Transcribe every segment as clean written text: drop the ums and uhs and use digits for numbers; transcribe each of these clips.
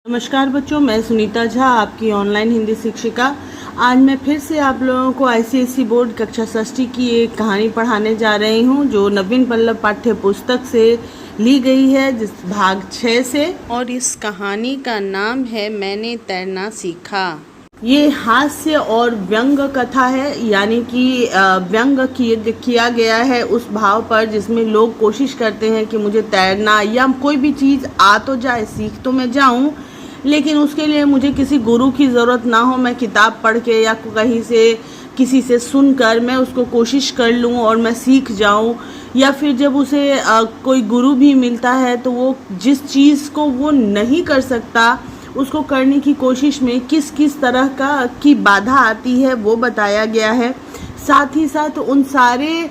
नमस्कार बच्चों, मैं सुनीता झा, आपकी ऑनलाइन हिंदी शिक्षिका। आज मैं फिर से आप लोगों को आईसीएसई बोर्ड कक्षा षष्ठी की एक कहानी पढ़ाने जा रही हूँ जो नवीन पल्लव पाठ्य पुस्तक से ली गई है, जिस भाग 6 से। और इस कहानी का नाम है मैंने तैरना सीखा। ये हास्य और व्यंग कथा है, यानी कि व्यंग किया गया है उस भाव पर जिसमें लोग कोशिश करते हैं कि मुझे तैरना या कोई भी चीज़ आ तो जाए, सीख तो मैं जाऊँ, लेकिन उसके लिए मुझे किसी गुरु की ज़रूरत ना हो। मैं किताब पढ़ के या कहीं से किसी से सुनकर मैं उसको कोशिश कर लूँ और मैं सीख जाऊँ। या फिर जब उसे कोई गुरु भी मिलता है तो वो जिस चीज़ को वो नहीं कर सकता उसको करने की कोशिश में किस किस तरह की बाधा आती है वो बताया गया है। साथ ही साथ उन सारे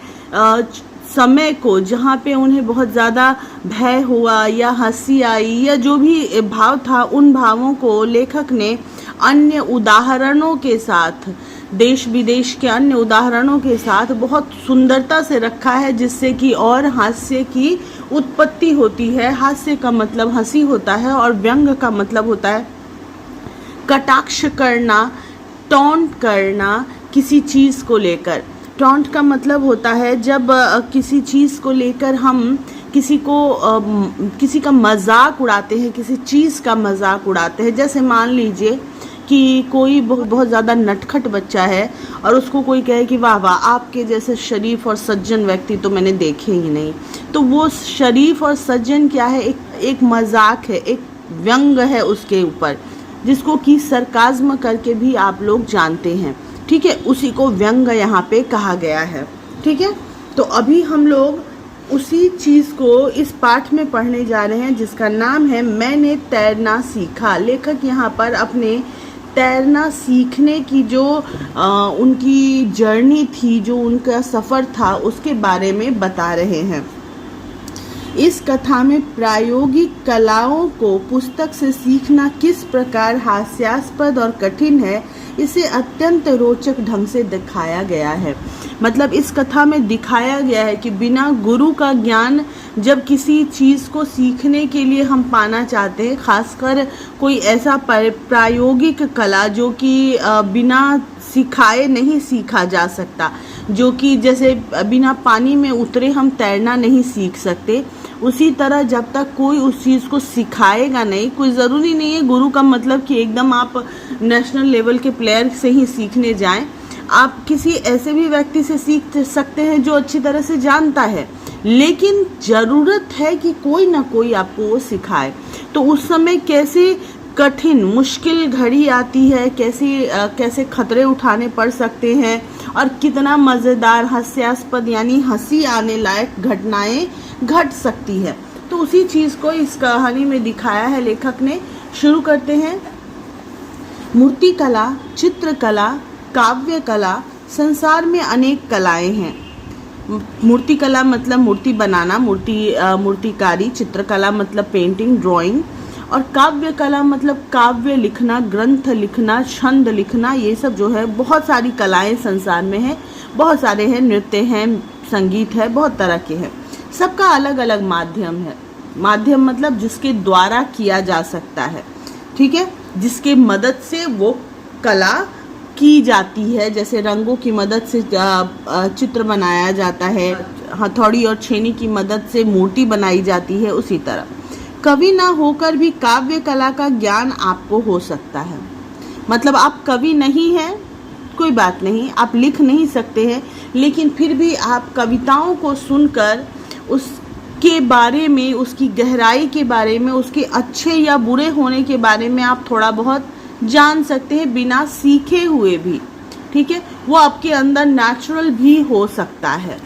समय को जहाँ पे उन्हें बहुत ज़्यादा भय हुआ या हंसी आई या जो भी भाव था, उन भावों को लेखक ने अन्य उदाहरणों के साथ, देश विदेश के अन्य उदाहरणों के साथ बहुत सुंदरता से रखा है, जिससे कि और हास्य की उत्पत्ति होती है। हास्य का मतलब हंसी होता है और व्यंग का मतलब होता है कटाक्ष करना, टॉन्ट करना किसी चीज़ को लेकर। टॉन्ट का मतलब होता है जब किसी चीज़ को लेकर हम किसी का मजाक उड़ाते हैं, किसी चीज़ का मजाक उड़ाते हैं। जैसे मान लीजिए कि कोई बहुत ज़्यादा नटखट बच्चा है और उसको कोई कहे कि वाह वाह, आपके जैसे शरीफ और सज्जन व्यक्ति तो मैंने देखे ही नहीं। तो वो शरीफ और सज्जन क्या है? एक मजाक है, एक व्यंग है उसके ऊपर, जिसको कि सरकाज़्म करके भी आप लोग जानते हैं। ठीक है, उसी को व्यंग यहाँ पे कहा गया है। ठीक है, तो अभी हम लोग उसी चीज़ को इस पाठ में पढ़ने जा रहे हैं जिसका नाम है मैंने तैरना सीखा। लेखक यहाँ पर अपने तैरना सीखने की जो उनकी जर्नी थी, जो उनका सफ़र था, उसके बारे में बता रहे हैं। इस कथा में प्रायोगिक कलाओं को पुस्तक से सीखना किस प्रकार हास्यास्पद और कठिन है, इसे अत्यंत रोचक ढंग से दिखाया गया है। मतलब इस कथा में दिखाया गया है कि बिना गुरु का ज्ञान जब किसी चीज़ को सीखने के लिए हम पाना चाहते हैं, खासकर कोई ऐसा प्रायोगिक कला जो कि बिना सिखाए नहीं सीखा जा सकता, जो कि जैसे बिना पानी में उतरे हम तैरना नहीं सीख सकते, उसी तरह जब तक कोई उस चीज़ को सिखाएगा नहीं, कोई ज़रूरी नहीं है गुरु का मतलब कि एकदम आप नेशनल लेवल के प्लेयर से ही सीखने जाएं। आप किसी ऐसे भी व्यक्ति से सीख सकते हैं जो अच्छी तरह से जानता है, लेकिन ज़रूरत है कि कोई ना कोई आपको वो सिखाए। तो उस समय कैसे कठिन मुश्किल घड़ी आती है, कैसे खतरे उठाने पड़ सकते हैं और कितना मज़ेदार हास्यास्पद यानी हंसी आने लायक घटनाएं घट सकती है। तो उसी चीज़ को इस कहानी में दिखाया है लेखक ने। शुरू करते हैं। मूर्तिकला, चित्रकला, काव्य कला, संसार में अनेक कलाएं हैं। मूर्तिकला मतलब मूर्ति बनाना, मूर्तिकारी। चित्रकला मतलब पेंटिंग, ड्राइंग। और काव्य कला मतलब काव्य लिखना, ग्रंथ लिखना, छंद लिखना। ये सब जो है बहुत सारी कलाएं संसार में है, बहुत सारे हैं, नृत्य हैं, संगीत है, बहुत तरह के हैं। सबका अलग अलग माध्यम है। माध्यम मतलब जिसके द्वारा किया जा सकता है, ठीक है, जिसके मदद से वो कला की जाती है। जैसे रंगों की मदद से चित्र बनाया जाता है, हथौड़ी और छेनी की मदद से मूर्ति बनाई जाती है, उसी तरह कवि ना होकर भी काव्य कला का ज्ञान आपको हो सकता है। मतलब आप कवि नहीं हैं, कोई बात नहीं, आप लिख नहीं सकते हैं, लेकिन फिर भी आप कविताओं को सुनकर उसके बारे में, उसकी गहराई के बारे में, उसके अच्छे या बुरे होने के बारे में आप थोड़ा बहुत जान सकते हैं, बिना सीखे हुए भी। ठीक है, वो आपके अंदर नेचुरल भी हो सकता है।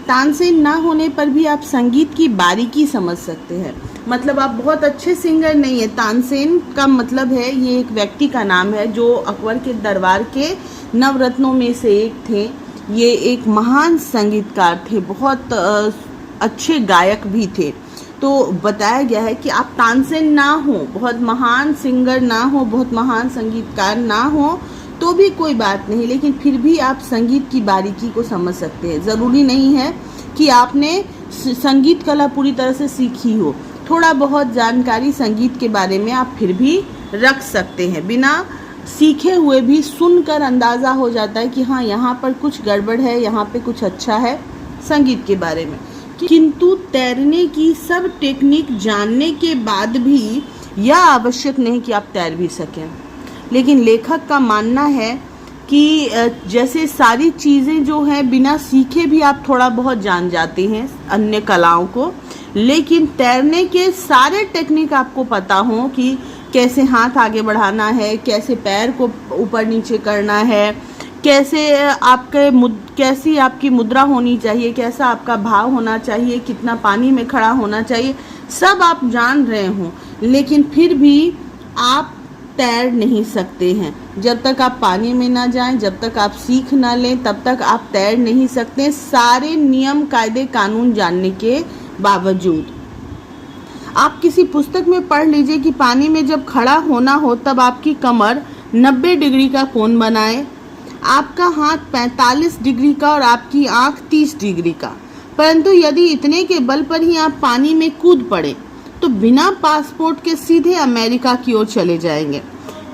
तानसेन ना होने पर भी आप संगीत की बारीकी समझ सकते हैं। मतलब आप बहुत अच्छे सिंगर नहीं है। तानसेन का मतलब है, ये एक व्यक्ति का नाम है जो अकबर के दरबार के नवरत्नों में से एक थे। ये एक महान संगीतकार थे, बहुत अच्छे गायक भी थे। तो बताया गया है कि आप तानसेन ना हो, बहुत महान सिंगर ना हो, बहुत महान संगीतकार ना हो तो भी कोई बात नहीं, लेकिन फिर भी आप संगीत की बारीकी को समझ सकते हैं। ज़रूरी नहीं है कि आपने संगीत कला पूरी तरह से सीखी हो, थोड़ा बहुत जानकारी संगीत के बारे में आप फिर भी रख सकते हैं। बिना सीखे हुए भी सुनकर अंदाज़ा हो जाता है कि हाँ, यहाँ पर कुछ गड़बड़ है, यहाँ पे कुछ अच्छा है संगीत के बारे में। किंतु तैरने की सब टेक्निक जानने के बाद भी यह आवश्यक नहीं कि आप तैर भी सकें। लेकिन लेखक का मानना है कि जैसे सारी चीज़ें जो हैं बिना सीखे भी आप थोड़ा बहुत जान जाते हैं अन्य कलाओं को, लेकिन तैरने के सारे टेक्निक आपको पता हो कि कैसे हाथ आगे बढ़ाना है, कैसे पैर को ऊपर नीचे करना है, कैसी आपकी मुद्रा होनी चाहिए, कैसा आपका भाव होना चाहिए, कितना पानी में खड़ा होना चाहिए, सब आप जान रहे हों, लेकिन फिर भी आप तैर नहीं सकते हैं। जब तक आप पानी में ना जाएं, जब तक आप सीख ना लें, तब तक आप तैर नहीं सकते सारे नियम कायदे कानून जानने के बावजूद। आप किसी पुस्तक में पढ़ लीजिए कि पानी में जब खड़ा होना हो तब आपकी कमर 90 डिग्री का कोण बनाए, आपका हाथ 45 डिग्री का और आपकी आंख 30 डिग्री का। परंतु यदि इतने के बल पर ही आप पानी में कूद पड़े तो बिना पासपोर्ट के सीधे अमेरिका की ओर चले जाएंगे।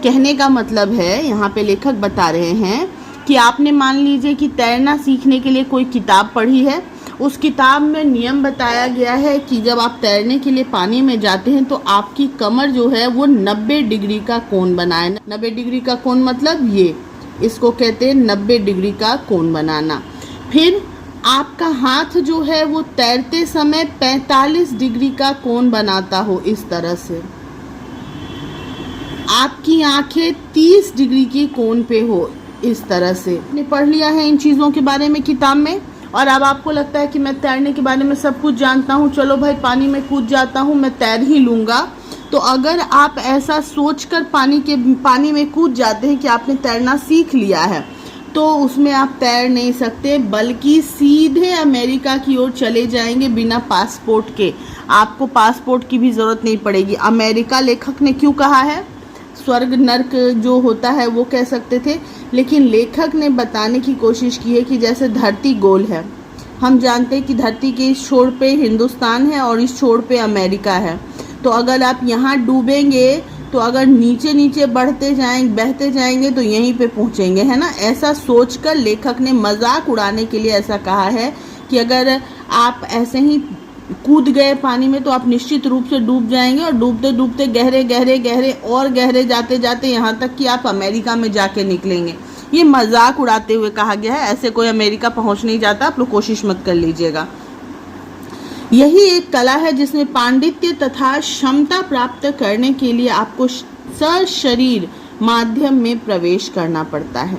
कहने का मतलब है, यहाँ पे लेखक बता रहे हैं कि आपने मान लीजिए कि तैरना सीखने के लिए कोई किताब पढ़ी है, उस किताब में नियम बताया गया है कि जब आप तैरने के लिए पानी में जाते हैं तो आपकी कमर जो है वो 90 डिग्री का कोण बनाए। 90 डिग्री का कोण मतलब इसको कहते हैं 90 डिग्री का कोण बनाना। फिर आपका हाथ जो है वो तैरते समय 45 डिग्री का कोण बनाता हो, इस तरह से आपकी आंखें 30 डिग्री के कोण पे हो, इस तरह से। आपने पढ़ लिया है इन चीज़ों के बारे में किताब में, और अब आपको लगता है कि मैं तैरने के बारे में सब कुछ जानता हूँ, चलो भाई पानी में कूद जाता हूँ, मैं तैर ही लूँगा। तो अगर आप ऐसा सोचकर पानी में कूद जाते हैं कि आपने तैरना सीख लिया है, तो उसमें आप तैर नहीं सकते, बल्कि सीधे अमेरिका की ओर चले जाएंगे बिना पासपोर्ट के। आपको पासपोर्ट की भी ज़रूरत नहीं पड़ेगी। अमेरिका लेखक ने क्यों कहा है? स्वर्ग नर्क जो होता है वो कह सकते थे, लेकिन लेखक ने बताने की कोशिश की है कि जैसे धरती गोल है, हम जानते हैं कि धरती के इस छोर पे हिंदुस्तान है और इस छोर पे अमेरिका है। तो अगर आप यहाँ डूबेंगे तो अगर नीचे नीचे बहते जाएंगे तो यहीं पे पहुँचेंगे, है ना। ऐसा सोचकर लेखक ने मजाक उड़ाने के लिए ऐसा कहा है कि अगर आप ऐसे ही कूद गए पानी में तो आप निश्चित रूप से डूब जाएंगे, और डूबते डूबते गहरे और गहरे जाते जाते यहाँ तक कि आप अमेरिका में जाके निकलेंगे। ये मजाक उड़ाते हुए कहा गया है, ऐसे कोई अमेरिका पहुँच नहीं जाता, आप लोग कोशिश मत कर लीजिएगा। यही एक कला है जिसमें पांडित्य तथा क्षमता प्राप्त करने के लिए आपको सशरीर माध्यम में प्रवेश करना पड़ता है।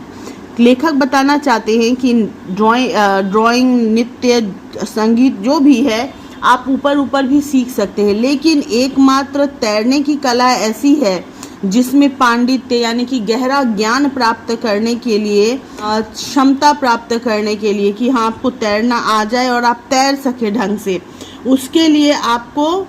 लेखक बताना चाहते हैं कि ड्राइंग, नृत्य, संगीत जो भी है आप ऊपर भी सीख सकते हैं, लेकिन एकमात्र तैरने की कला ऐसी है जिसमें पांडित्य यानी कि गहरा ज्ञान प्राप्त करने के लिए, क्षमता प्राप्त करने के लिए कि हाँ आपको तैरना आ जाए और आप तैर सके ढंग से, उसके लिए आपको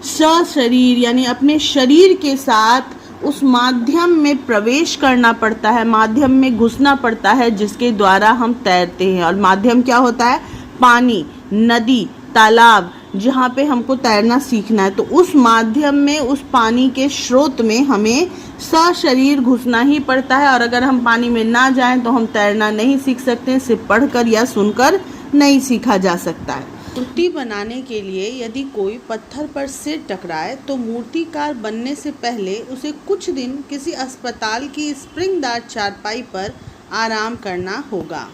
सशरीर यानी अपने शरीर के साथ उस माध्यम में प्रवेश करना पड़ता है, माध्यम में घुसना पड़ता है जिसके द्वारा हम तैरते हैं। और माध्यम क्या होता है? पानी, नदी, तालाब, जहाँ पे हमको तैरना सीखना है, तो उस माध्यम में, उस पानी के स्रोत में हमें सशरीर घुसना ही पड़ता है। और अगर हम पानी में ना जाएं तो हम तैरना नहीं सीख सकते, सिर्फ पढ़कर या सुनकर नहीं सीखा जा सकता है। मूर्ति बनाने के लिए यदि कोई पत्थर पर सिर टकराए तो मूर्तिकार बनने से पहले उसे कुछ दिन किसी अस्पताल की स्प्रिंगदार चारपाई पर आराम करना होगा।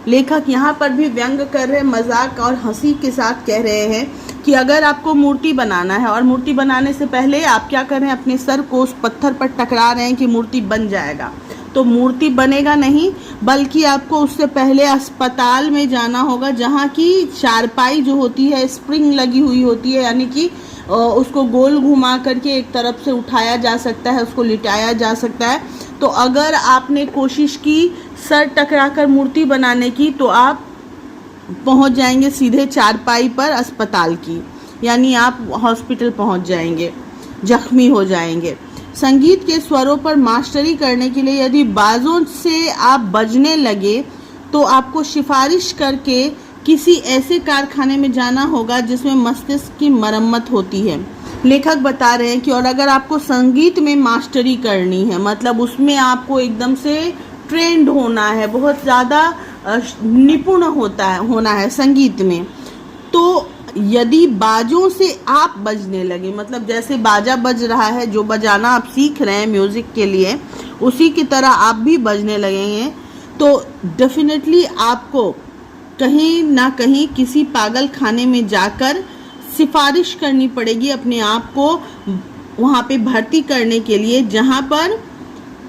लेखक यहाँ पर भी व्यंग कर रहे, मजाक और हंसी के साथ कह रहे हैं कि अगर आपको मूर्ति बनाना है और मूर्ति बनाने से पहले आप क्या कर रहे हैं, अपने सर को उस पत्थर पर टकरा रहे हैं कि मूर्ति बन जाएगा, तो मूर्ति बनेगा नहीं, बल्कि आपको उससे पहले अस्पताल में जाना होगा जहाँ की चारपाई जो होती है स्प्रिंग लगी हुई होती है, यानी कि उसको गोल घुमा करके एक तरफ से उठाया जा सकता है, उसको लिटाया जा सकता है। तो अगर आपने कोशिश की सर टकराकर मूर्ति बनाने की तो आप पहुंच जाएंगे सीधे चारपाई पर अस्पताल की, यानी आप हॉस्पिटल पहुंच जाएंगे, जख्मी हो जाएंगे। संगीत के स्वरों पर मास्टरी करने के लिए यदि बाजों से आप बजने लगे तो आपको सिफारिश करके किसी ऐसे कारखाने में जाना होगा जिसमें मस्तिष्क की मरम्मत होती है। लेखक बता रहे हैं कि और अगर आपको संगीत में मास्टरी करनी है, मतलब उसमें आपको एकदम से ट्रेंड होना है, बहुत ज़्यादा निपुण होना है संगीत में, तो यदि बाजों से आप बजने लगे, मतलब जैसे बाजा बज रहा है, जो बजाना आप सीख रहे हैं म्यूज़िक के लिए, उसी की तरह आप भी बजने लगेंगे, तो डेफिनेटली आपको कहीं ना कहीं किसी पागल खाने में जाकर सिफारिश करनी पड़ेगी अपने आप को वहाँ पे भर्ती करने के लिए, जहाँ पर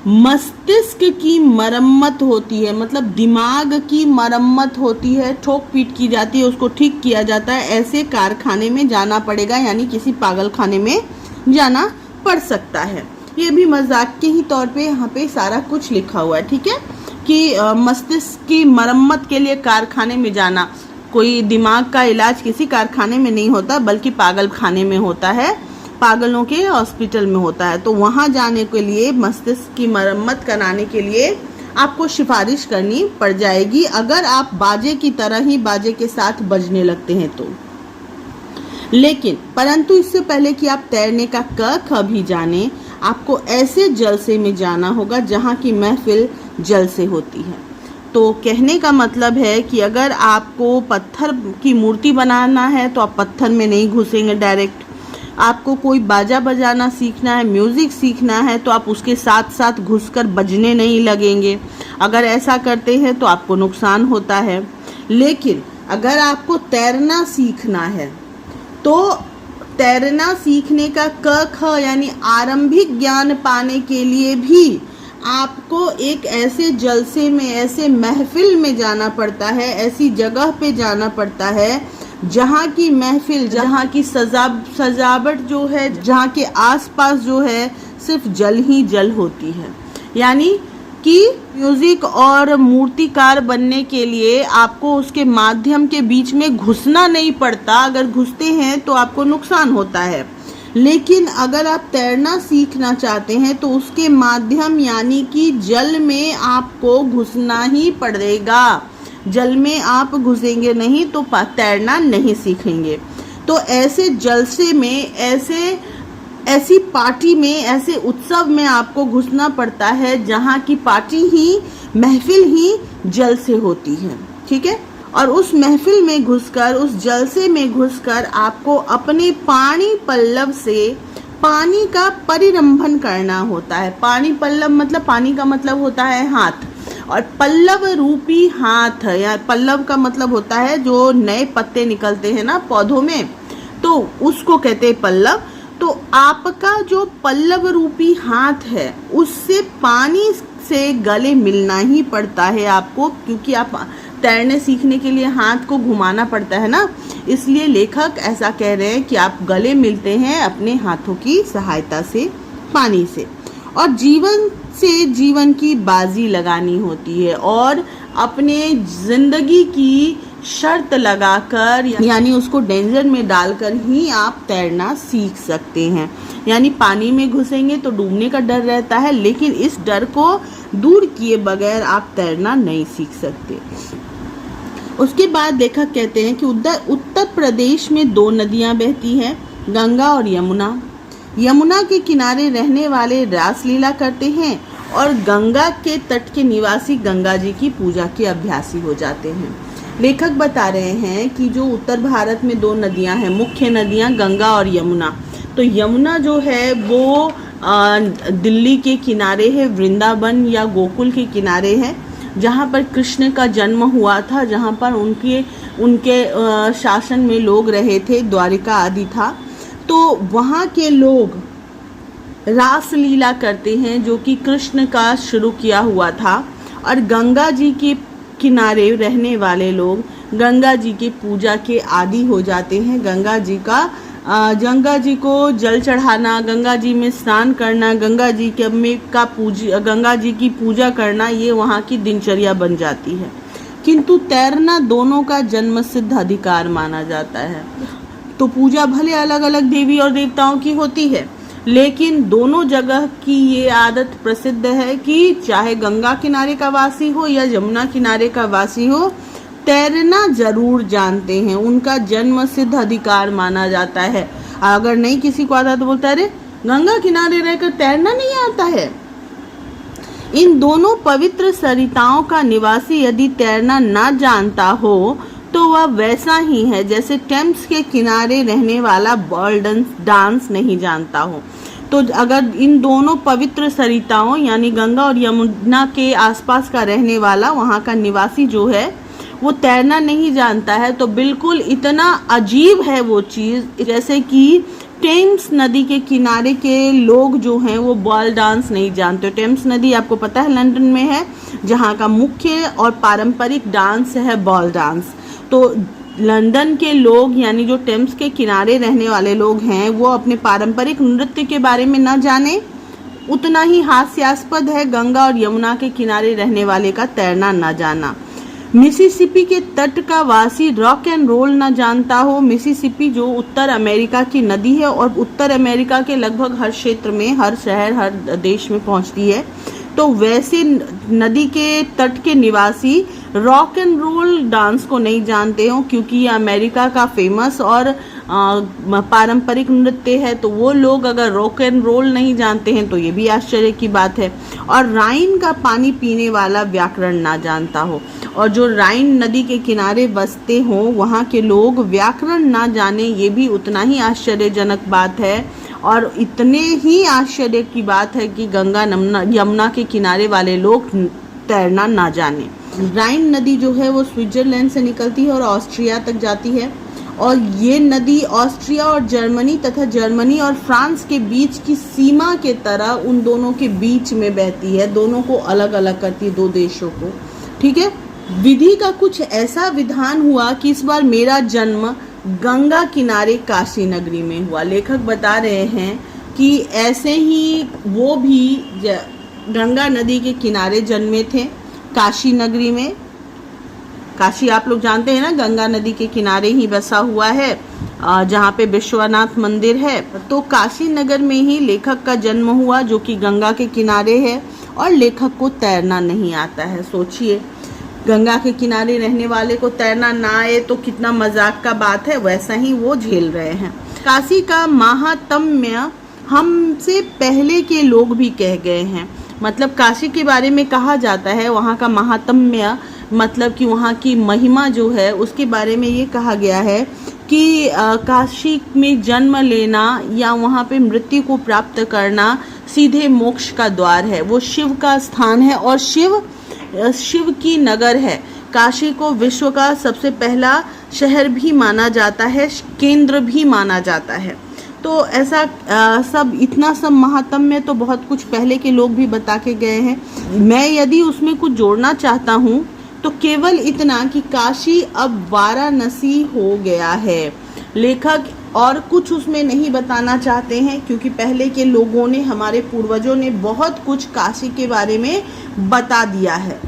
मस्तिष्क की मरम्मत होती है, मतलब दिमाग की मरम्मत होती है, ठोक पीट की जाती है, उसको ठीक किया जाता है। ऐसे कारखाने में जाना पड़ेगा, यानी किसी पागल खाने में जाना पड़ सकता है। ये भी मजाक के ही तौर पे यहाँ पे सारा कुछ लिखा हुआ है, ठीक है, कि मस्तिष्क की मरम्मत के लिए कारखाने में जाना, कोई दिमाग का इलाज किसी कारखाने में नहीं होता बल्कि पागल खाने में होता है, पागलों के हॉस्पिटल में होता है। तो वहाँ जाने के लिए, मस्तिष्क की मरम्मत कराने के लिए आपको सिफारिश करनी पड़ जाएगी, अगर आप बाजे की तरह ही बाजे के साथ बजने लगते हैं तो। लेकिन परंतु इससे पहले कि आप तैरने का क ख भी जाने, आपको ऐसे जलसे में जाना होगा जहाँ की महफिल जल से होती है। तो कहने का मतलब है कि अगर आपको पत्थर की मूर्ति बनाना है तो आप पत्थर में नहीं घुसेंगे डायरेक्ट। आपको कोई बाजा बजाना सीखना है, म्यूज़िक सीखना है, तो आप उसके साथ साथ घुसकर बजने नहीं लगेंगे। अगर ऐसा करते हैं तो आपको नुकसान होता है। लेकिन अगर आपको तैरना सीखना है तो तैरना सीखने का क ख यानी आरंभिक ज्ञान पाने के लिए भी आपको एक ऐसे जलसे में, ऐसे महफिल में जाना पड़ता है, ऐसी जगह पे जाना पड़ता है जहाँ की महफिल, जहाँ की सजावट जो है, जहाँ के आसपास जो है सिर्फ जल ही जल होती है। यानी कि म्यूजिक और मूर्तिकार बनने के लिए आपको उसके माध्यम के बीच में घुसना नहीं पड़ता। अगर घुसते हैं तो आपको नुकसान होता है। लेकिन अगर आप तैरना सीखना चाहते हैं तो उसके माध्यम यानी कि जल में आपको घुसना ही पड़ेगा। जल में आप घुसेंगे नहीं तो तैरना नहीं सीखेंगे। तो ऐसे जलसे में, ऐसी पार्टी में, ऐसे उत्सव में आपको घुसना पड़ता है जहाँ की पार्टी ही, महफिल ही जल से होती है, ठीक है। और उस महफिल में घुसकर, उस जलसे में घुसकर आपको अपने पाणी पल्लव से पानी का परिरंभन करना होता है। पानी पल्लव मतलब, पानी का मतलब होता है हाथ, और पल्लव रूपी हाथ है, या पल्लव का मतलब होता है जो नए पत्ते निकलते हैं ना पौधों में, तो उसको कहते हैं पल्लव। तो आपका जो पल्लव रूपी हाथ है उससे पानी से गले मिलना ही पड़ता है आपको, क्योंकि आप तैरने सीखने के लिए हाथ को घुमाना पड़ता है ना, इसलिए लेखक ऐसा कह रहे हैं कि आप गले मिलते हैं अपने हाथों की सहायता से पानी से। और जीवन से जीवन की बाजी लगानी होती है और अपने जिंदगी की शर्त लगाकर, यानी उसको डेंजर में डालकर ही आप तैरना सीख सकते हैं। यानी पानी में घुसेंगे तो डूबने का डर रहता है, लेकिन इस डर को दूर किए बगैर आप तैरना नहीं सीख सकते। उसके बाद लेखक कहते हैं कि उत्तर प्रदेश में 2 नदियां बहती हैं, गंगा और यमुना। यमुना के किनारे रहने वाले रासलीला करते हैं और गंगा के तट के निवासी गंगा जी की पूजा के अभ्यासी हो जाते हैं। लेखक बता रहे हैं कि जो उत्तर भारत में 2 नदियां हैं, मुख्य नदियां गंगा और यमुना। तो यमुना जो है वो दिल्ली के किनारे है, वृंदावन या गोकुल के किनारे है, जहाँ पर कृष्ण का जन्म हुआ था, जहाँ पर उनके शासन में लोग रहे थे, द्वारिका आदि था। तो वहाँ के लोग रासलीला करते हैं जो कि कृष्ण का शुरू किया हुआ था, और गंगा जी के किनारे रहने वाले लोग गंगा जी की पूजा के आदी हो जाते हैं। गंगा जी को जल चढ़ाना, गंगा जी में स्नान करना, गंगा जी की पूजा करना, ये वहाँ की दिनचर्या बन जाती है। किंतु तैरना दोनों का जन्म सिद्ध अधिकार माना जाता है। तो पूजा भले अलग अलग देवी और देवताओं की होती है, लेकिन दोनों जगह की ये आदत प्रसिद्ध है कि चाहे गंगा किनारे का वासी हो या यमुना किनारे का वासी हो, तैरना जरूर जानते हैं, उनका जन्म सिद्ध अधिकार माना जाता है। अगर नहीं किसी को आता तो बोलता है अरे गंगा किनारे रहकर तैरना नहीं आता है। इन दोनों पवित्र सरिताओं का निवासी यदि तैरना ना जानता हो तो वह वैसा ही है जैसे टेम्स के किनारे रहने वाला बॉल डांस नहीं जानता हो। तो अगर इन दोनों पवित्र सरिताओं यानी गंगा और यमुना के आसपास का रहने वाला वहाँ का निवासी जो है वो तैरना नहीं जानता है तो बिल्कुल इतना अजीब है वो चीज़, जैसे कि टेम्स नदी के किनारे के लोग जो हैं वो बॉल डांस नहीं जानते। टेम्स नदी आपको पता है लंदन में है, जहाँ का मुख्य और पारंपरिक डांस है बॉल डांस। तो लंदन के लोग यानी जो टेम्स के किनारे रहने वाले लोग हैं वो अपने पारंपरिक नृत्य के बारे में न जाने, उतना ही हास्यास्पद है गंगा और यमुना के किनारे रहने वाले का तैरना न जाना। मिसिसिपी के तट का वासी रॉक एंड रोल न जानता हो। मिसिसिपी जो उत्तर अमेरिका की नदी है और उत्तर अमेरिका के लगभग हर क्षेत्र में, हर शहर, हर देश में पहुंचती है। तो वैसे नदी के तट के निवासी रॉक एंड रोल डांस को नहीं जानते हो, क्योंकि ये अमेरिका का फेमस और पारंपरिक नृत्य है। तो वो लोग अगर रॉक एंड रोल नहीं जानते हैं तो ये भी आश्चर्य की बात है। और राइन का पानी पीने वाला व्याकरण ना जानता हो, और जो राइन नदी के किनारे बसते हों वहाँ के लोग व्याकरण ना जाने, ये भी उतना ही आश्चर्यजनक बात है। और इतने ही आश्चर्य की बात है कि गंगा यमुना के किनारे वाले लोग तैरना ना जाने। राइन नदी जो है वो स्विट्जरलैंड से निकलती है और ऑस्ट्रिया तक जाती है, और ये नदी ऑस्ट्रिया और जर्मनी तथा जर्मनी और फ्रांस के बीच की सीमा के तरह उन दोनों के बीच में बहती है, दोनों को अलग अलग करती है, दो देशों को। ठीक है, विधि का कुछ ऐसा विधान हुआ कि इस बार मेरा जन्म गंगा किनारे काशी नगरी में हुआ। लेखक बता रहे हैं कि ऐसे ही वो भी गंगा नदी के किनारे जन्मे थे, काशी नगरी में। काशी आप लोग जानते हैं ना, गंगा नदी के किनारे ही बसा हुआ है, जहाँ पे विश्वनाथ मंदिर है। तो काशी नगर में ही लेखक का जन्म हुआ, जो कि गंगा के किनारे है, और लेखक को तैरना नहीं आता है। सोचिए, गंगा के किनारे रहने वाले को तैरना ना आए तो कितना मजाक का बात है, वैसा ही वो झेल रहे हैं। काशी का महात्म्य हमसे पहले के लोग भी कह गए हैं। मतलब काशी के बारे में कहा जाता है, वहाँ का महात्म्य मतलब कि वहाँ की महिमा जो है उसके बारे में ये कहा गया है कि काशी में जन्म लेना या वहाँ पे मृत्यु को प्राप्त करना सीधे मोक्ष का द्वार है। वो शिव का स्थान है और शिव की नगर है। काशी को विश्व का सबसे पहला शहर भी माना जाता है, केंद्र भी माना जाता है। तो ऐसा सब इतना सब महात्म्य तो बहुत कुछ पहले के लोग भी बता के गए हैं। मैं यदि उसमें कुछ जोड़ना चाहता हूँ तो केवल इतना कि काशी अब वाराणसी हो गया है। लेखक और कुछ उसमें नहीं बताना चाहते हैं, क्योंकि पहले के लोगों ने, हमारे पूर्वजों ने बहुत कुछ काशी के बारे में बता दिया है।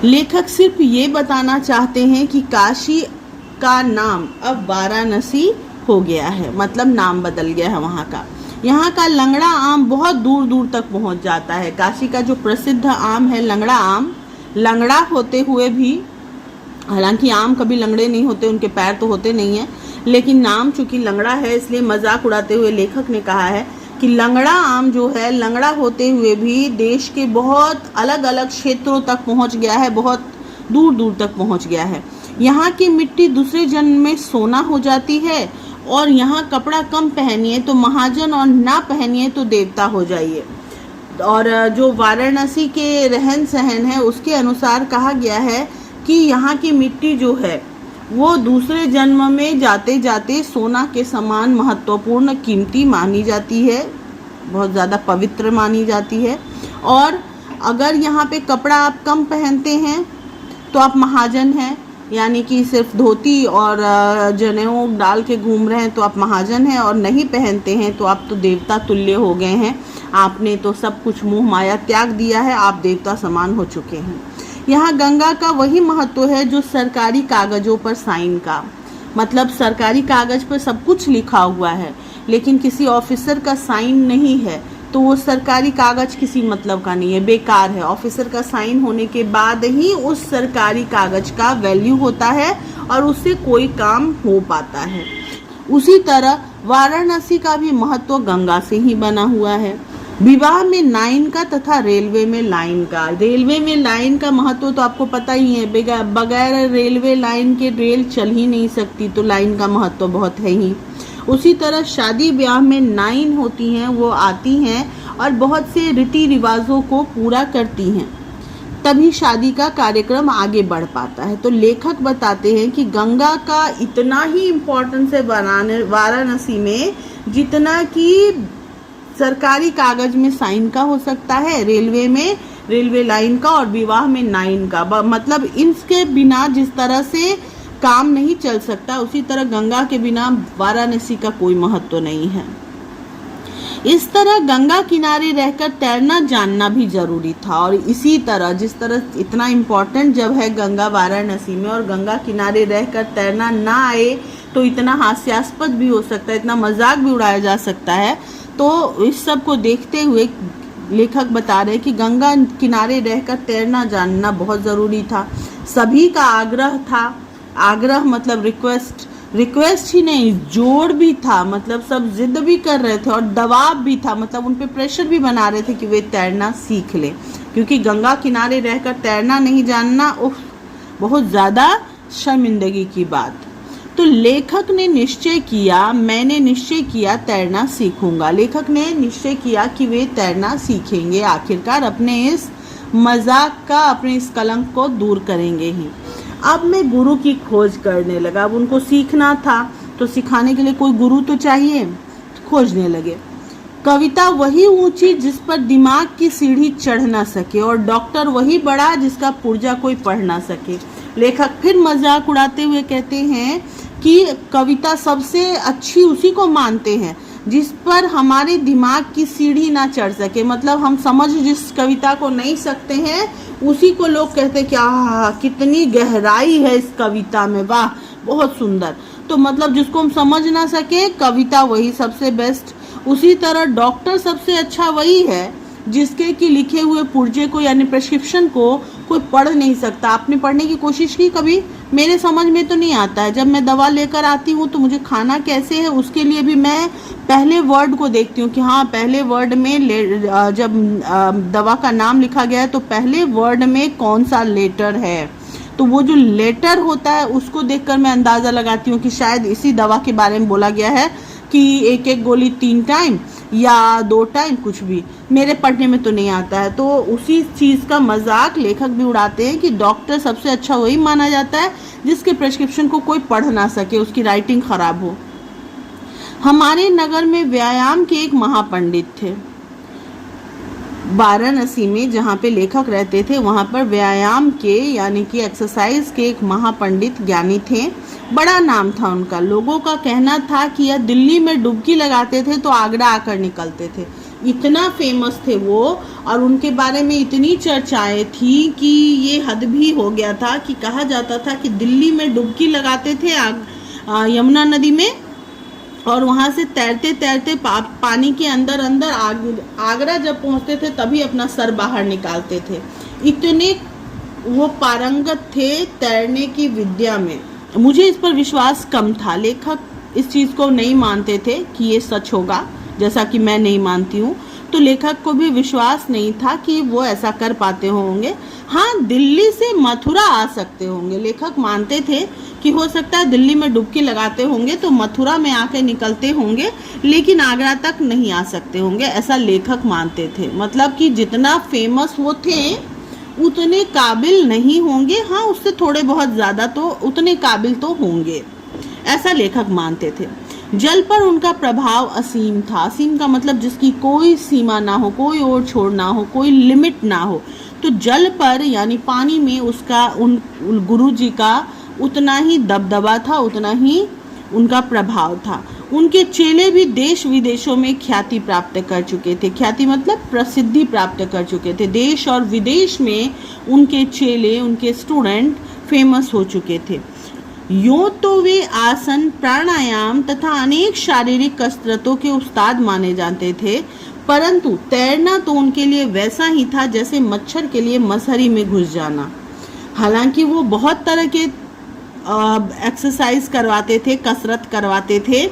लेखक सिर्फ ये बताना चाहते हैं कि काशी का नाम अब वाराणसी हो गया है, मतलब नाम बदल गया है वहाँ का। यहाँ का लंगड़ा आम बहुत दूर दूर तक पहुँच जाता है। काशी का जो प्रसिद्ध आम है लंगड़ा आम, लंगड़ा होते हुए भी, हालांकि आम कभी लंगड़े नहीं होते, उनके पैर तो होते नहीं हैं, लेकिन नाम चूंकि लंगड़ा है इसलिए मजाक उड़ाते हुए लेखक ने कहा है कि लंगड़ा आम जो है लंगड़ा होते हुए भी देश के बहुत अलग अलग क्षेत्रों तक पहुंच गया है, बहुत दूर दूर तक पहुंच गया है। यहाँ की मिट्टी दूसरे जन्म में सोना हो जाती है, और यहाँ कपड़ा कम पहनिए तो महाजन और ना पहनिए तो देवता हो जाइए। और जो वाराणसी के रहन सहन है उसके अनुसार कहा गया है कि यहाँ की मिट्टी जो है वो दूसरे जन्म में जाते जाते सोना के समान महत्वपूर्ण, कीमती मानी जाती है, बहुत ज़्यादा पवित्र मानी जाती है। और अगर यहाँ पे कपड़ा आप कम पहनते हैं तो आप महाजन हैं, यानी कि सिर्फ धोती और जनेऊ डाल के घूम रहे हैं तो आप महाजन हैं, और नहीं पहनते हैं तो आप तो देवता तुल्य हो गए हैं। आपने तो सब कुछ मोह माया त्याग दिया है, आप देवता समान हो चुके हैं। यहाँ गंगा का वही महत्व है जो सरकारी कागजों पर साइन का, मतलब सरकारी कागज पर सब कुछ लिखा हुआ है लेकिन किसी ऑफिसर का साइन नहीं है, तो वो सरकारी कागज किसी मतलब का नहीं है, बेकार है। ऑफिसर का साइन होने के बाद ही उस सरकारी कागज का वैल्यू होता है और उससे कोई काम हो पाता है। उसी तरह वाराणसी का भी महत्व गंगा से ही बना हुआ है। विवाह में नाइन का तथा रेलवे में लाइन का। रेलवे में लाइन का महत्व तो आपको पता ही है, बगैर रेलवे लाइन के रेल चल ही नहीं सकती, तो लाइन का महत्व बहुत है ही। उसी तरह शादी ब्याह में नाइन होती हैं, वो आती हैं और बहुत से रीति रिवाजों को पूरा करती हैं, तभी शादी का कार्यक्रम आगे बढ़ पाता है। तो लेखक बताते हैं कि गंगा का इतना ही इम्पोर्टेंस है वाराणसी में, जितना कि सरकारी कागज में साइन का हो सकता है, रेलवे में रेलवे लाइन का और विवाह में नाइन का। मतलब इनके बिना जिस तरह से काम नहीं चल सकता, उसी तरह गंगा के बिना वाराणसी का कोई महत्व नहीं है। इस तरह गंगा किनारे रहकर तैरना जानना भी जरूरी था। और इसी तरह जिस तरह इतना इम्पोर्टेंट जब है गंगा वाराणसी में, और गंगा किनारे रहकर तैरना ना आए तो इतना हास्यास्पद भी हो सकता है, इतना मजाक भी उड़ाया जा सकता है। तो इस सब को देखते हुए लेखक बता रहे कि गंगा किनारे रहकर तैरना जानना बहुत ज़रूरी था। सभी का आग्रह था, आग्रह मतलब रिक्वेस्ट ही नहीं, जोर भी था, मतलब सब जिद भी कर रहे थे और दबाव भी था, मतलब उन पे प्रेशर भी बना रहे थे कि वे तैरना सीख ले, क्योंकि गंगा किनारे रहकर तैरना नहीं जानना बहुत ज़्यादा शर्मिंदगी की बात। तो लेखक ने निश्चय किया, मैंने निश्चय किया तैरना सीखूंगा। लेखक ने निश्चय किया कि वे तैरना सीखेंगे, आखिरकार अपने इस मजाक का, अपने इस कलंक को दूर करेंगे ही। अब मैं गुरु की खोज करने लगा। अब उनको सीखना था तो सिखाने के लिए कोई गुरु तो चाहिए, खोजने लगे। कविता वही ऊंची जिस पर दिमाग की सीढ़ी चढ़ ना सके, और डॉक्टर वही बड़ा जिसका पुर्जा कोई पढ़ ना सके। लेखक फिर मजाक उड़ाते हुए कहते हैं कि कविता सबसे अच्छी उसी को मानते हैं जिस पर हमारे दिमाग की सीढ़ी ना चढ़ सके, मतलब हम समझ जिस कविता को नहीं सकते हैं उसी को लोग कहते हैं कि आहा कितनी गहराई है इस कविता में, वाह बहुत सुंदर। तो मतलब जिसको हम समझ ना सके, कविता वही सबसे बेस्ट। उसी तरह डॉक्टर सबसे अच्छा वही है जिसके कि लिखे हुए पुर्जे को यानी प्रेस्क्रिप्शन को कोई पढ़ नहीं सकता। आपने पढ़ने की कोशिश की कभी? मेरे समझ में तो नहीं आता है। जब मैं दवा लेकर आती हूँ तो मुझे खाना कैसे है उसके लिए भी मैं पहले वर्ड को देखती हूँ कि हाँ पहले वर्ड में जब दवा का नाम लिखा गया है तो पहले वर्ड में कौन सा लेटर है, तो वो जो लेटर होता है उसको देखकर मैं अंदाज़ा लगाती हूँ कि शायद इसी दवा के बारे में बोला गया है कि एक एक गोली 3 टाइम या 2 टाइम, कुछ भी मेरे पढ़ने में तो नहीं आता है। तो उसी चीज़ का मजाक लेखक भी उड़ाते हैं कि डॉक्टर सबसे अच्छा वही माना जाता है जिसके प्रेस्क्रिप्शन को कोई पढ़ ना सके, उसकी राइटिंग खराब हो। हमारे नगर में व्यायाम के एक महापंडित थे। वाराणसी में जहाँ पे लेखक रहते थे वहाँ पर व्यायाम के यानी कि एक्सरसाइज के एक महापंडित ज्ञानी थे, बड़ा नाम था उनका। लोगों का कहना था कि यह दिल्ली में डुबकी लगाते थे तो आगरा आकर निकलते थे, इतना फेमस थे वो, और उनके बारे में इतनी चर्चाएं थी कि ये हद भी हो गया था कि कहा जाता था कि दिल्ली में डुबकी लगाते थे यमुना नदी में, और वहाँ से तैरते तैरते पानी के अंदर अंदर आगरा जब पहुँचते थे तभी अपना सर बाहर निकालते थे। इतने वो पारंगत थे तैरने की विद्या में। मुझे इस पर विश्वास कम था। लेखक इस चीज़ को नहीं मानते थे कि ये सच होगा, जैसा कि मैं नहीं मानती हूँ। तो लेखक को भी विश्वास नहीं था कि वो ऐसा कर पाते होंगे। हाँ, दिल्ली से मथुरा आ सकते होंगे। लेखक मानते थे कि हो सकता है दिल्ली में डुबकी लगाते होंगे तो मथुरा में आके निकलते होंगे, लेकिन आगरा तक नहीं आ सकते होंगे, ऐसा लेखक मानते थे। मतलब कि जितना फेमस वो थे उतने काबिल नहीं होंगे, हाँ उससे थोड़े बहुत ज़्यादा तो उतने काबिल तो होंगे, ऐसा लेखक मानते थे। जल पर उनका प्रभाव असीम था। असीम का मतलब जिसकी कोई सीमा ना हो, कोई ओर छोर ना हो, कोई लिमिट ना हो। तो जल पर यानी पानी में उसका उन गुरु जी का उतना ही दबदबा था, उतना ही उनका प्रभाव था। उनके चेले भी देश विदेशों में ख्याति प्राप्त कर चुके थे। ख्याति मतलब प्रसिद्धि प्राप्त कर चुके थे। देश और विदेश में उनके चेले, उनके स्टूडेंट फेमस हो चुके थे। यूँ तो वे आसन, प्राणायाम तथा अनेक शारीरिक कसरतों के उस्ताद माने जाते थे, परंतु तैरना तो उनके लिए वैसा ही था जैसे मच्छर के लिए मसहरी में घुस जाना। हालांकि वो बहुत तरह के एक्सरसाइज करवाते थे, कसरत करवाते थे,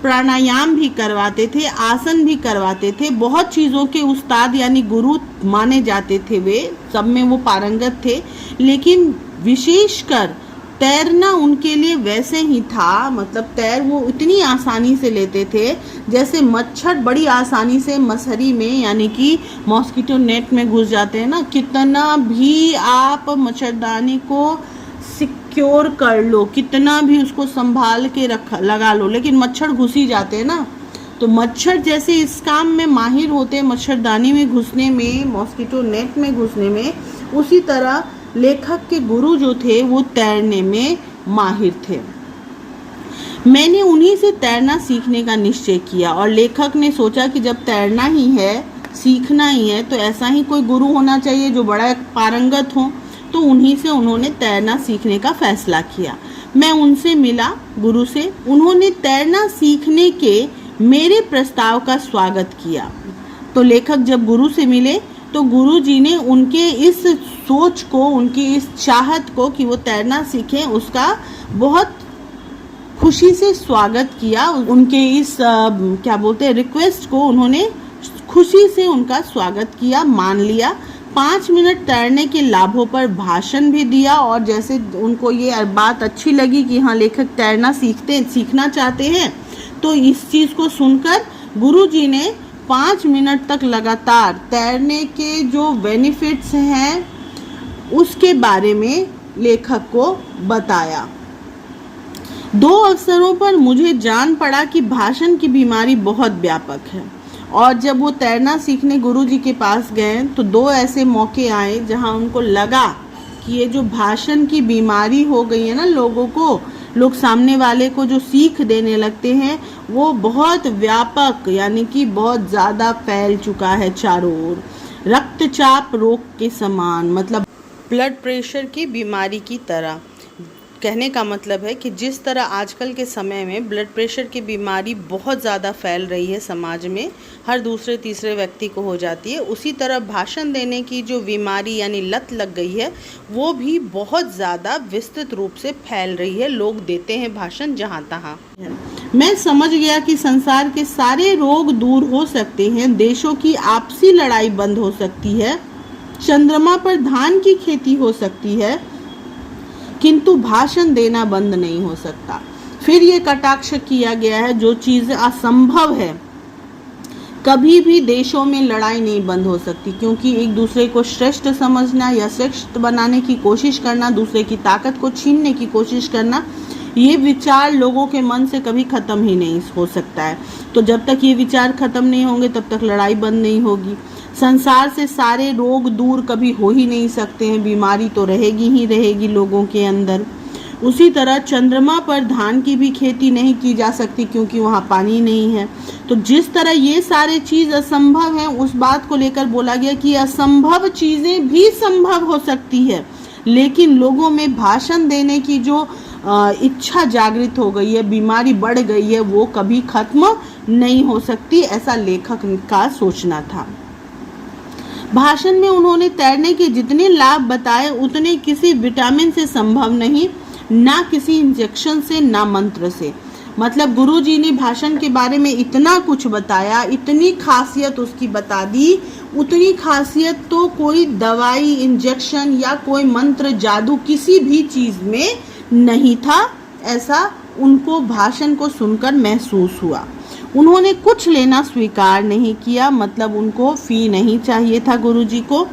प्राणायाम भी करवाते थे, आसन भी करवाते थे, बहुत चीज़ों के उस्ताद यानी गुरु माने जाते थे, वे सब में वो पारंगत थे। लेकिन विशेषकर तैरना उनके लिए वैसे ही था, मतलब तैर वो इतनी आसानी से लेते थे जैसे मच्छर बड़ी आसानी से मसहरी में यानी कि मॉस्किटो नेट में घुस जाते हैं ना। कितना भी आप मच्छरदानी को सिक्योर कर लो, कितना भी उसको संभाल के लगा लो, लेकिन मच्छर घुस ही जाते हैं ना। तो मच्छर जैसे इस काम में माहिर होते हैं, मच्छरदानी में घुसने में, मॉस्किटो नेट में घुसने में, उसी तरह लेखक के गुरु जो थे वो तैरने में माहिर थे। मैंने उन्हीं से तैरना सीखने का निश्चय किया और लेखक ने सोचा कि जब तैरना ही है, सीखना ही है, तो ऐसा ही कोई गुरु होना चाहिए जो बड़ा पारंगत हो। तो उन्हीं से उन्होंने तैरना सीखने का फैसला किया। मैं उनसे मिला, गुरु से। उन्होंने तैरना सीखने के मेरे प्रस्ताव का स्वागत किया। तो लेखक जब गुरु से मिले तो गुरु जी ने उनके इस सोच को, उनकी इस चाहत को कि वो तैरना सीखें, उसका बहुत खुशी से स्वागत किया। उनके इस क्या बोलते हैं रिक्वेस्ट को उन्होंने खुशी से उनका स्वागत किया, मान लिया। 5 मिनट तैरने के लाभों पर भाषण भी दिया और जैसे उनको ये बात अच्छी लगी कि हाँ लेखक तैरना सीखना चाहते हैं, तो इस चीज़ को सुनकर गुरुजी ने 5 मिनट तक लगातार तैरने के जो बेनिफिट्स हैं उसके बारे में लेखक को बताया। 2 अवसरों पर मुझे जान पड़ा कि भाषण की बीमारी बहुत व्यापक है और जब वो तैरना सीखने गुरुजी के पास गए तो 2 ऐसे मौके आए जहां उनको लगा कि ये जो भाषण की बीमारी हो गई है ना लोगों को, लोग सामने वाले को जो सीख देने लगते हैं वो बहुत व्यापक यानी कि बहुत ज़्यादा फैल चुका है चारों ओर, रक्तचाप रोग के समान, मतलब ब्लड प्रेशर की बीमारी की तरह। कहने का मतलब है कि जिस तरह आजकल के समय में ब्लड प्रेशर की बीमारी बहुत ज़्यादा फैल रही है समाज में, हर दूसरे तीसरे व्यक्ति को हो जाती है, उसी तरह भाषण देने की जो बीमारी यानी लत लग गई है वो भी बहुत ज़्यादा विस्तृत रूप से फैल रही है। लोग देते हैं भाषण जहाँ तहाँ। मैं समझ गया कि संसार के सारे रोग दूर हो सकते हैं, देशों की आपसी लड़ाई बंद हो सकती है, चंद्रमा पर धान की खेती हो सकती है, किंतु भाषण देना बंद नहीं हो सकता। फिर ये कटाक्ष किया गया है, जो चीज़ असंभव है कभी भी देशों में लड़ाई नहीं बंद हो सकती, क्योंकि एक दूसरे को श्रेष्ठ समझना या श्रेष्ठ बनाने की कोशिश करना, दूसरे की ताकत को छीनने की कोशिश करना, ये विचार लोगों के मन से कभी ख़त्म ही नहीं हो सकता है। तो जब तक ये विचार ख़त्म नहीं होंगे तब तक लड़ाई बंद नहीं होगी। संसार से सारे रोग दूर कभी हो ही नहीं सकते हैं, बीमारी तो रहेगी ही रहेगी लोगों के अंदर। उसी तरह चंद्रमा पर धान की भी खेती नहीं की जा सकती क्योंकि वहाँ पानी नहीं है। तो जिस तरह ये सारे चीज़ असंभव हैं, उस बात को लेकर बोला गया कि असंभव चीज़ें भी संभव हो सकती है, लेकिन लोगों में भाषण देने की जो इच्छा जागृत हो गई है, बीमारी बढ़ गई है, वो कभी खत्म नहीं हो सकती, ऐसा लेखक का सोचना था। भाषण में उन्होंने तैरने के जितने लाभ बताए उतने किसी विटामिन से संभव नहीं, ना किसी इंजेक्शन से, ना मंत्र से। मतलब गुरुजी ने भाषण के बारे में इतना कुछ बताया, इतनी खासियत उसकी बता दी, उतनी खासियत तो कोई दवाई, इंजेक्शन या कोई मंत्र, जादू किसी भी चीज़ में नहीं था, ऐसा उनको भाषण को सुनकर महसूस हुआ। उन्होंने कुछ लेना स्वीकार नहीं किया, मतलब उनको फी नहीं चाहिए था गुरुजी को।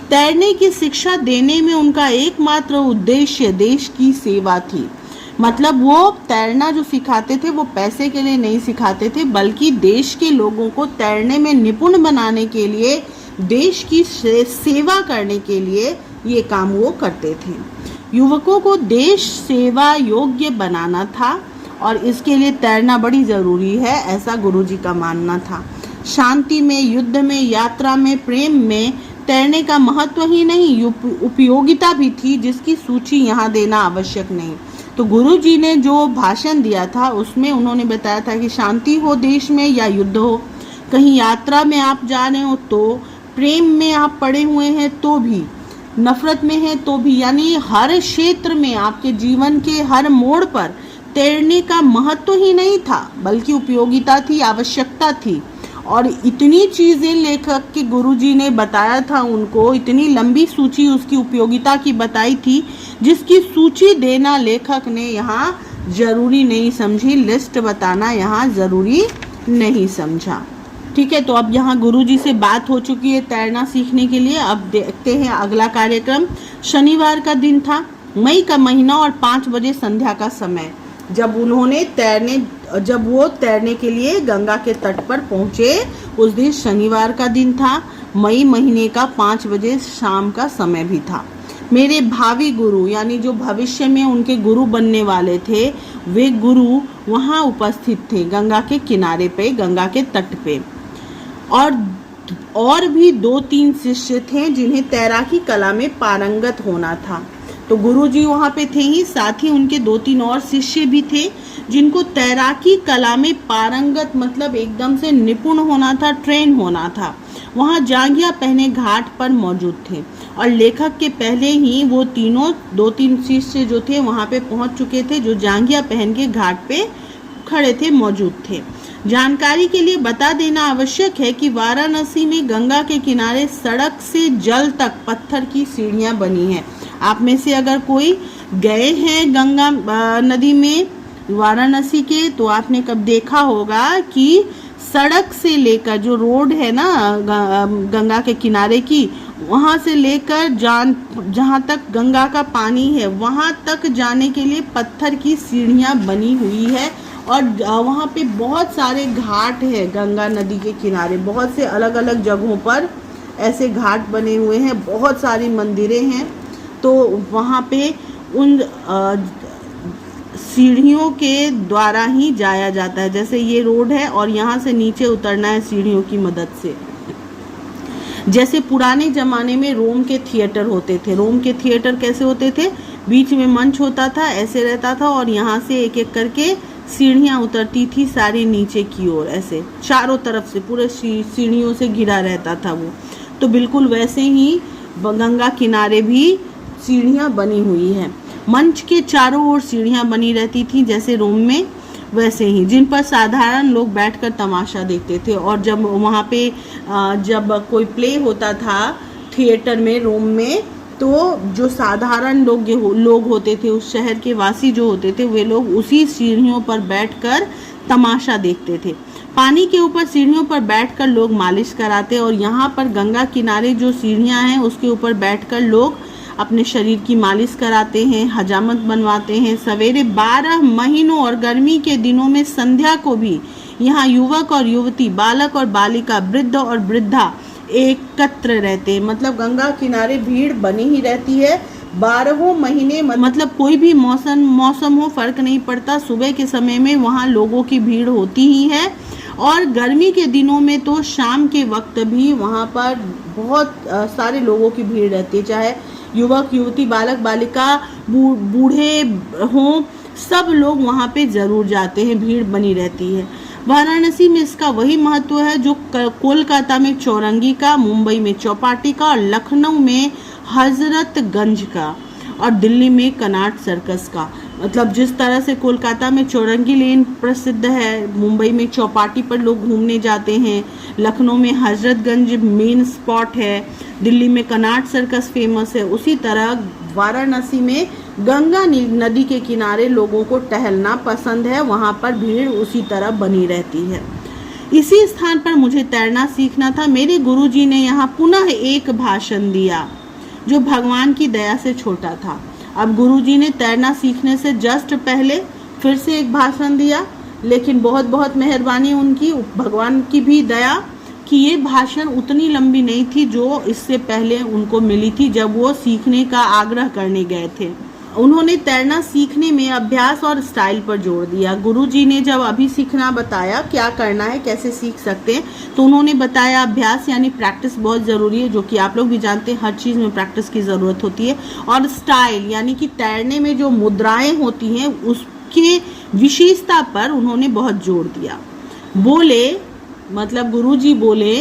तैरने की शिक्षा देने में उनका एकमात्र उद्देश्य देश की सेवा थी। मतलब वो तैरना जो सिखाते थे वो पैसे के लिए नहीं सिखाते थे, बल्कि देश के लोगों को तैरने में निपुण बनाने के लिए, देश की सेवा करने के लिए ये काम वो करते थे। युवकों को देश सेवा योग्य बनाना था और इसके लिए तैरना बड़ी ज़रूरी है, ऐसा गुरुजी का मानना था। शांति में, युद्ध में, यात्रा में, प्रेम में तैरने का महत्व ही नहीं, उपयोगिता भी थी, जिसकी सूची यहाँ देना आवश्यक नहीं। तो गुरुजी ने जो भाषण दिया था उसमें उन्होंने बताया था कि शांति हो देश में या युद्ध हो, कहीं यात्रा में आप जा रहे हो तो, प्रेम में आप पड़े हुए हैं तो भी, नफरत में है तो भी, यानी हर क्षेत्र में आपके जीवन के हर मोड़ पर तैरने का महत्व ही नहीं था बल्कि उपयोगिता थी, आवश्यकता थी। और इतनी चीज़ें लेखक के गुरुजी ने बताया था उनको, इतनी लंबी सूची उसकी उपयोगिता की बताई थी, जिसकी सूची देना लेखक ने यहाँ ज़रूरी नहीं समझी, लिस्ट बताना यहाँ ज़रूरी नहीं समझा। ठीक है, तो अब यहाँ गुरुजी से बात हो चुकी है तैरना सीखने के लिए। अब देखते हैं अगला कार्यक्रम। शनिवार का दिन था, मई का महीना और 5 बजे संध्या का समय, जब वो तैरने के लिए गंगा के तट पर पहुंचे। उस दिन शनिवार का दिन था, मई महीने का 5 बजे शाम का समय भी था। मेरे भावी गुरु, यानी जो भविष्य में उनके गुरु बनने वाले थे, वे गुरु वहाँ उपस्थित थे, गंगा के किनारे पे, गंगा के तट पे। और भी 2-3 शिष्य थे जिन्हें तैराकी कला में पारंगत होना था। तो गुरुजी वहाँ पे थे ही, साथ ही उनके 2-3 और शिष्य भी थे जिनको तैराकी कला में पारंगत मतलब एकदम से निपुण होना था, ट्रेन होना था। वहाँ जांघिया पहने घाट पर मौजूद थे और लेखक के पहले ही वो तीनों 2-3 शिष्य जो थे वहाँ पे पहुँच चुके थे, जो जांघिया पहन के घाट पे खड़े थे, मौजूद थे। जानकारी के लिए बता देना आवश्यक है कि वाराणसी में गंगा के किनारे सड़क से जल तक पत्थर की सीढ़ियां बनी हैं। आप में से अगर कोई गए हैं गंगा नदी में वाराणसी के, तो आपने कब देखा होगा कि सड़क से लेकर, जो रोड है ना गंगा के किनारे की, वहाँ से लेकर जहाँ तक गंगा का पानी है वहाँ तक जाने के लिए पत्थर की सीढ़ियाँ बनी हुई है। और वहाँ पे बहुत सारे घाट है गंगा नदी के किनारे, बहुत से अलग अलग जगहों पर ऐसे घाट बने हुए हैं, बहुत सारी मंदिरें हैं। तो वहाँ पे उन सीढ़ियों के द्वारा ही जाया जाता है। जैसे ये रोड है और यहाँ से नीचे उतरना है सीढ़ियों की मदद से। जैसे पुराने ज़माने में रोम के थिएटर होते थे। रोम के थिएटर कैसे होते थे? बीच में मंच होता था, ऐसे रहता था और यहाँ से एक एक करके सीढ़ियाँ उतरती थी सारी नीचे की ओर, ऐसे चारों तरफ से पूरे सीढ़ियों से घिरा रहता था वो। तो बिल्कुल वैसे ही गंगा किनारे भी सीढ़ियाँ बनी हुई हैं। मंच के चारों ओर सीढ़ियाँ बनी रहती थी जैसे रोम में, वैसे ही, जिन पर साधारण लोग बैठकर तमाशा देखते थे। और जब वहाँ पे जब कोई प्ले होता था थिएटर में, रोम में, तो जो साधारण लोग होते थे, उस शहर के वासी जो होते थे, वे लोग उसी सीढ़ियों पर बैठकर तमाशा देखते थे। पानी के ऊपर सीढ़ियों पर बैठकर लोग मालिश कराते, और यहाँ पर गंगा किनारे जो सीढ़ियाँ हैं उसके ऊपर बैठकर लोग अपने शरीर की मालिश कराते हैं, हजामत बनवाते हैं। सवेरे 12 महीनों और गर्मी के दिनों में संध्या को भी यहाँ युवक और युवती, बालक और बालिका, वृद्ध और वृद्धा एकत्र रहते हैं। मतलब गंगा किनारे भीड़ बनी ही रहती है 12 महीने, मतलब कोई भी मौसम हो, फर्क नहीं पड़ता। सुबह के समय में वहाँ लोगों की भीड़ होती ही है, और गर्मी के दिनों में तो शाम के वक्त भी वहाँ पर बहुत सारे लोगों की भीड़ रहती है, चाहे युवक युवती, बालक बालिका, बूढ़े हों, सब लोग वहाँ पे ज़रूर जाते हैं, भीड़ बनी रहती है। वाराणसी में इसका वही महत्व है जो कोलकाता में चौरंगी का, मुंबई में चौपाटी का, और लखनऊ में हजरतगंज का, और दिल्ली में कनॉट सर्कस का। मतलब जिस तरह से कोलकाता में चौरंगी लेन प्रसिद्ध है, मुंबई में चौपाटी पर लोग घूमने जाते हैं, लखनऊ में हजरतगंज मेन स्पॉट है, दिल्ली में कनॉट सर्कस फेमस है, उसी तरह वाराणसी में गंगा नदी के किनारे लोगों को टहलना पसंद है, वहाँ पर भीड़ उसी तरह बनी रहती है। इसी स्थान पर मुझे तैरना सीखना था। मेरे गुरुजी ने यहाँ पुनः एक भाषण दिया जो भगवान की दया से छोटा था। अब गुरुजी ने तैरना सीखने से जस्ट पहले फिर से एक भाषण दिया, लेकिन बहुत बहुत मेहरबानी उनकी, भगवान की भी दया कि ये भाषण उतनी लंबी नहीं थी जो इससे पहले उनको मिली थी जब वो सीखने का आग्रह करने गए थे। उन्होंने तैरना सीखने में अभ्यास और स्टाइल पर जोर दिया। गुरुजी ने जब अभी सीखना बताया, क्या करना है, कैसे सीख सकते हैं, तो उन्होंने बताया अभ्यास यानी प्रैक्टिस बहुत ज़रूरी है, जो कि आप लोग भी जानते हैं, हर चीज़ में प्रैक्टिस की ज़रूरत होती है। और स्टाइल यानी कि तैरने में जो मुद्राएं होती हैं उसके विशेषता पर उन्होंने बहुत जोर दिया। बोले, मतलब गुरुजी बोले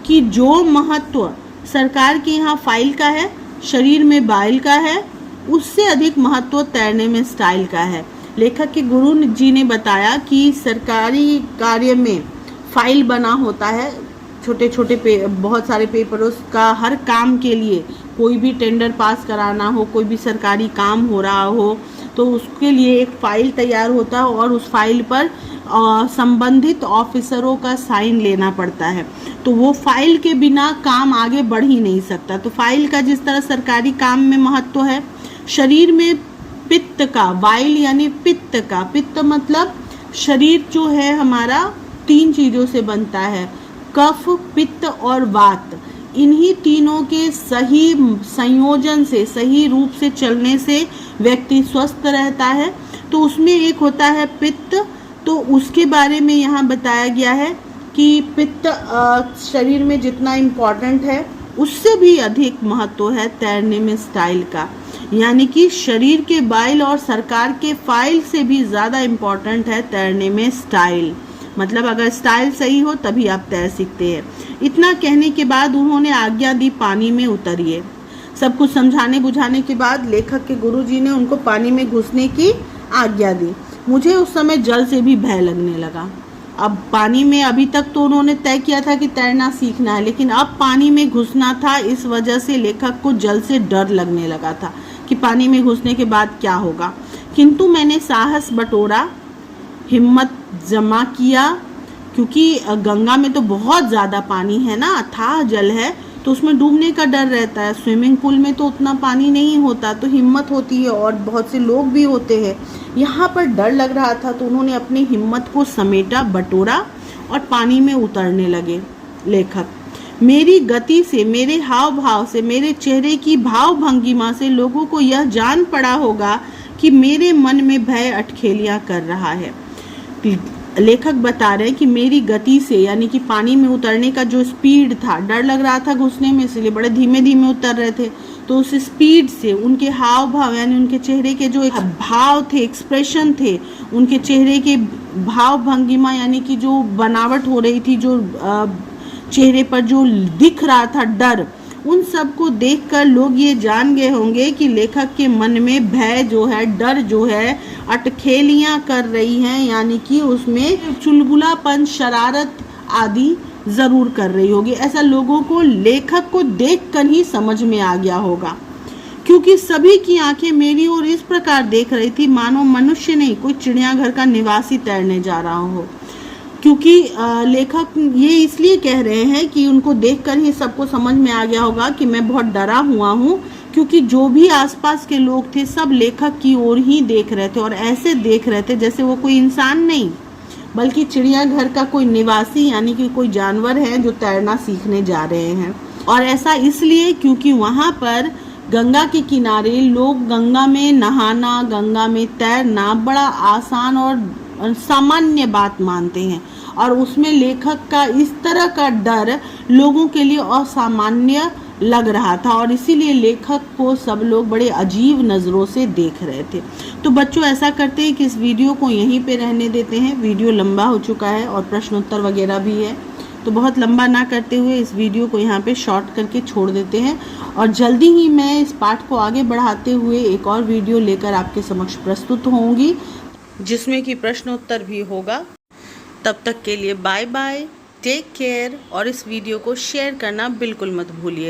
कि जो महत्व सरकार के यहाँ फाइल का है, शरीर में बाइल का है, उससे अधिक महत्व तैरने में स्टाइल का है। लेखक के गुरु जी ने बताया कि सरकारी कार्य में फाइल बना होता है, छोटे छोटे बहुत सारे पेपरों का, हर काम के लिए कोई भी टेंडर पास कराना हो, कोई भी सरकारी काम हो रहा हो तो उसके लिए एक फाइल तैयार होता है और उस फाइल पर संबंधित ऑफिसरों का साइन लेना पड़ता है। तो वो फाइल के बिना काम आगे बढ़ ही नहीं सकता। तो फाइल का जिस तरह सरकारी काम में महत्व है, शरीर में पित्त का, वाइल यानी पित्त का, पित्त मतलब शरीर जो है हमारा 3 चीज़ों से बनता है, कफ, पित्त और वात। इन्हीं तीनों के सही संयोजन से, सही रूप से चलने से व्यक्ति स्वस्थ रहता है। तो उसमें एक होता है पित्त, तो उसके बारे में यहाँ बताया गया है कि पित्त शरीर में जितना इम्पॉर्टेंट है उससे भी अधिक महत्व है तैरने में स्टाइल का। यानी कि शरीर के बाइल और सरकार के फाइल से भी ज़्यादा इम्पॉर्टेंट है तैरने में स्टाइल। मतलब अगर स्टाइल सही हो तभी आप तैर सीखते हैं। इतना कहने के बाद उन्होंने आज्ञा दी, पानी में उतरिए। सब कुछ समझाने बुझाने के बाद लेखक के गुरुजी ने उनको पानी में घुसने की आज्ञा दी। मुझे उस समय जल से भी भय लगने लगा। अब पानी में, अभी तक तो उन्होंने तय किया था कि तैरना सीखना है, लेकिन अब पानी में घुसना था, इस वजह से लेखक को जल से डर लगने लगा था कि पानी में घुसने के बाद क्या होगा। किंतु मैंने साहस बटोरा, हिम्मत जमा किया, क्योंकि गंगा में तो बहुत ज़्यादा पानी है ना, अथाह जल है, तो उसमें डूबने का डर रहता है। स्विमिंग पूल में तो उतना पानी नहीं होता, तो हिम्मत होती है और बहुत से लोग भी होते हैं। यहाँ पर डर लग रहा था तो उन्होंने अपनी हिम्मत को समेटा, बटोरा और पानी में उतरने लगे। लेखक, मेरी गति से, मेरे हाव भाव से, मेरे चेहरे की भाव भंगिमा से लोगों को यह जान पड़ा होगा कि मेरे मन में भय अटखेलियाँ कर रहा है। लेखक बता रहे हैं कि मेरी गति से, यानी कि पानी में उतरने का जो स्पीड था, डर लग रहा था घुसने में, इसलिए बड़े धीमे धीमे उतर रहे थे, तो उस स्पीड से उनके हाव भाव, यानी उनके चेहरे के जो भाव थे, एक्सप्रेशन थे, उनके चेहरे के भाव भंगिमा, यानी कि जो बनावट हो रही थी, जो चेहरे पर जो दिख रहा था डर, उन सब को देखकर लोग ये जान गए होंगे कि लेखक के मन में भय जो है, डर जो है, अटखेलियाँ कर रही हैं, यानी कि उसमें चुलबुलापन, शरारत आदि ज़रूर कर रही होगी। ऐसा लोगों को लेखक को देखकर ही समझ में आ गया होगा, क्योंकि सभी की आंखें मेरी ओर इस प्रकार देख रही थी मानो मनुष्य नहीं, कोई चिड़ियाघर का निवासी तैरने जा रहा हो। क्योंकि लेखक ये इसलिए कह रहे हैं कि उनको देखकर ही सबको समझ में आ गया होगा कि मैं बहुत डरा हुआ हूँ, क्योंकि जो भी आसपास के लोग थे सब लेखक की ओर ही देख रहे थे और ऐसे देख रहे थे जैसे वो कोई इंसान नहीं बल्कि चिड़ियाघर का कोई निवासी, यानी कि कोई जानवर है जो तैरना सीखने जा रहे हैं। और ऐसा इसलिए क्योंकि वहाँ पर गंगा के किनारे लोग गंगा में नहाना, गंगा में तैरना बड़ा आसान और सामान्य बात मानते हैं, और उसमें लेखक का इस तरह का डर लोगों के लिए असामान्य लग रहा था और इसीलिए लेखक को सब लोग बड़े अजीब नज़रों से देख रहे थे। तो बच्चों, ऐसा करते हैं कि इस वीडियो को यहीं पे रहने देते हैं। वीडियो लंबा हो चुका है और प्रश्नोत्तर वगैरह भी है, तो बहुत लंबा ना करते हुए इस वीडियो को यहाँ पे शॉर्ट करके छोड़ देते हैं और जल्दी ही मैं इस पाठ को आगे बढ़ाते हुए एक और वीडियो लेकर आपके समक्ष प्रस्तुत होंगी, जिसमें कि प्रश्नोत्तर भी होगा। तब तक के लिए बाय बाय, टेक केयर, और इस वीडियो को शेयर करना बिल्कुल मत भूलिए।